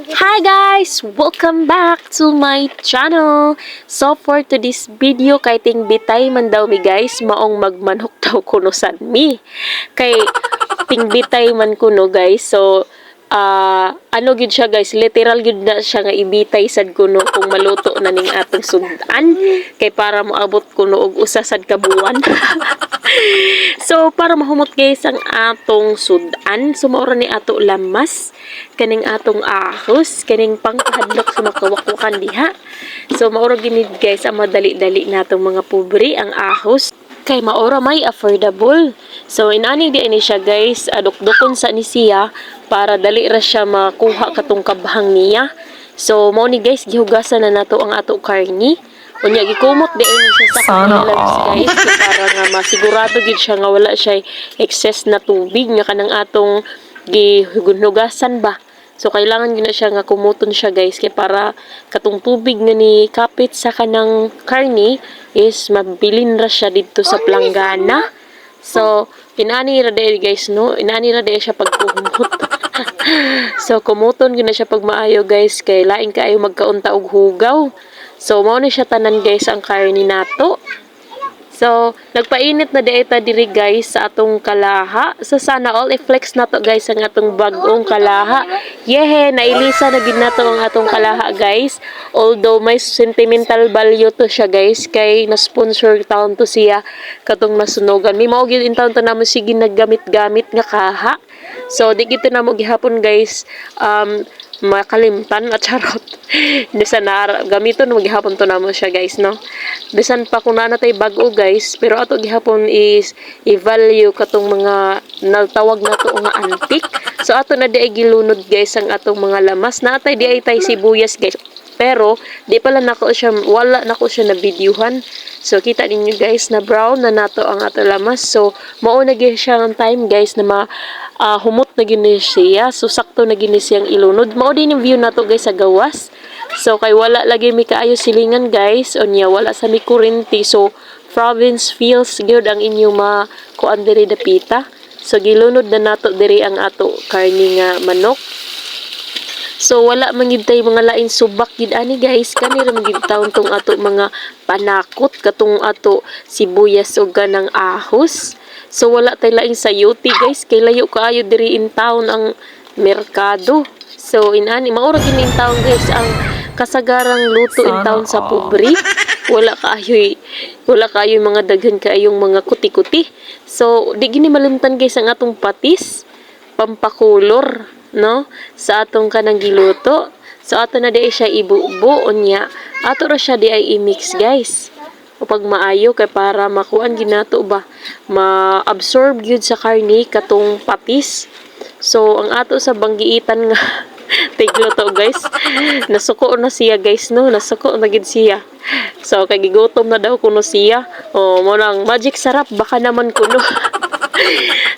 Hi guys! Welcome back to my channel! So for today's video, kay ting bitay man daw mi guys, maong magmanok daw kuno sad mi. Kay ting bitay man kuno guys, so ano gid siya guys, literal gid na siya nga ibitay sad kuno kung maluto na ning atong sudan. Kay para moabot kuno og usa sad ka buwan. So, para mahumot guys ang atong sudan, so maura ni ato lamas, kaning atong ahos, kaning pangkahadlok sa makawakwakan diha. So, maura ginid guys ang madali-dali natong mga pobre ang ahos. Kay maura may affordable. So, inani di ini siya guys, adukdukon sa ni siya para dali ra siya makuha katong kabhang niya. So, mao ni guys, gihugasan na nato ang ato karni. Unya gikumot di ini siya sa kanilang guys para nga masigurado gid siya nga wala siya excess na tubig nga kanang atong gihugasan ba. So kailangan gina siya nga kumuton siya guys kay para katong tubig nga ni kapit sa kanang karni is mabilin ra siya didto sa planggana. So inani ra di guys no, inani ra di siya pagkumot. So kumuton gina siya pag maayo guys kay laing kaayo magkaunta og hugaw. So, mao ni siya tanan guys ang karni nato. So, nagpainit na dieta diri guys sa atong kalaha. So, sana all i-flex nato guys ang atong bagong kalaha. Yehe, nailisa na gid nato ang atong kalaha guys. Although may sentimental value to siya guys kay na-sponsor taon to siya katong masunogan. May mao gid in taon to namo sige naggamit-gamit nga kaha. So, di gito namo gihapon guys makalimtan at charot. Bisan na gamiton maghapon to namo siya guys no. Bisan pa kun na tay bag-o guys, pero ato gihapon is i-value katong mga natawag nato nga antique. So ato na di ay gilunod guys ang atong mga lamas. Natay di ay tay sibuyas guys. Pero di pala nako siya wala nako siya na videohan. So kita ninyo guys na brown na nato ang ato lamas. So mao na gyud siya ang time guys na humot na gini siya. So sakto na gini siyang ilunod. Mao din yung view nato guys sa gawas. So kay wala lagi mi kaayo silingan guys. Onya wala sa mi kurente. So province feels good ang inyong kuan diri dapita. So gilunod na nato diri ang ato karni nga manok. So wala mangid tay mga lain subak gid ani guys, kani ra magid taon tong ato mga panakot katong ato sibuyas ug ganang ahos. So wala tay laing sayuti guys, kay layo kaayo diri in town ang merkado. So inani maura gid in town guys ang kasagarang luto in town sa pobre. Wala kaayo mga daghan kaayong mga kuti-kuti. So di gini malimtan guys ang atong patis, pampakulor no sa atong kanang giluto. So ato na di siya ibubo unya ato ra siya di ay i-mix guys o pag maayo kay para makuan ginato ba ma-absorb gyud sa karni katong patis. So ang ato sa banggiitan nga tigluto guys nasuko na siya guys no, nasuko na gid siya. So kay gigutom na daw kuno siya. O mo nang magic sarap baka naman kuno.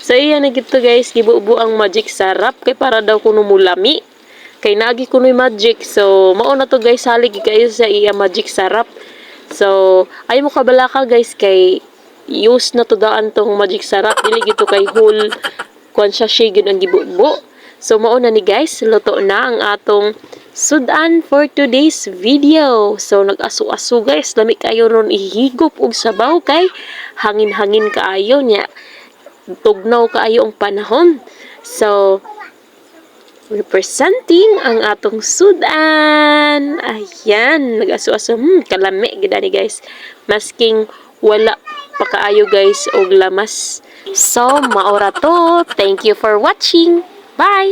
So iyan na gito guys, gibubo ang magic sarap kay para daw kuno mulami. Kay nagi kuno'y magic. So mao na to guys, salig kayo sa iya magic sarap. So ay mo kabalaka guys kay use na to daan tong magic sarap. Dili gito kay whole kuan siya gyud ang gibubo. So mao na ni guys, luto na ang atong sudan for today's video. So nag-aso-aso guys, lami kayo ron ihigop og sabaw kay hangin-hangin kaayo nya. Tugnaw kaayo ang panahon. So representing ang atong sudan. Ayan, nag-aso-aso kalami gid ani guys. Masking wala pa kaayo guys og lamas. So maora to. Thank you for watching. Bye.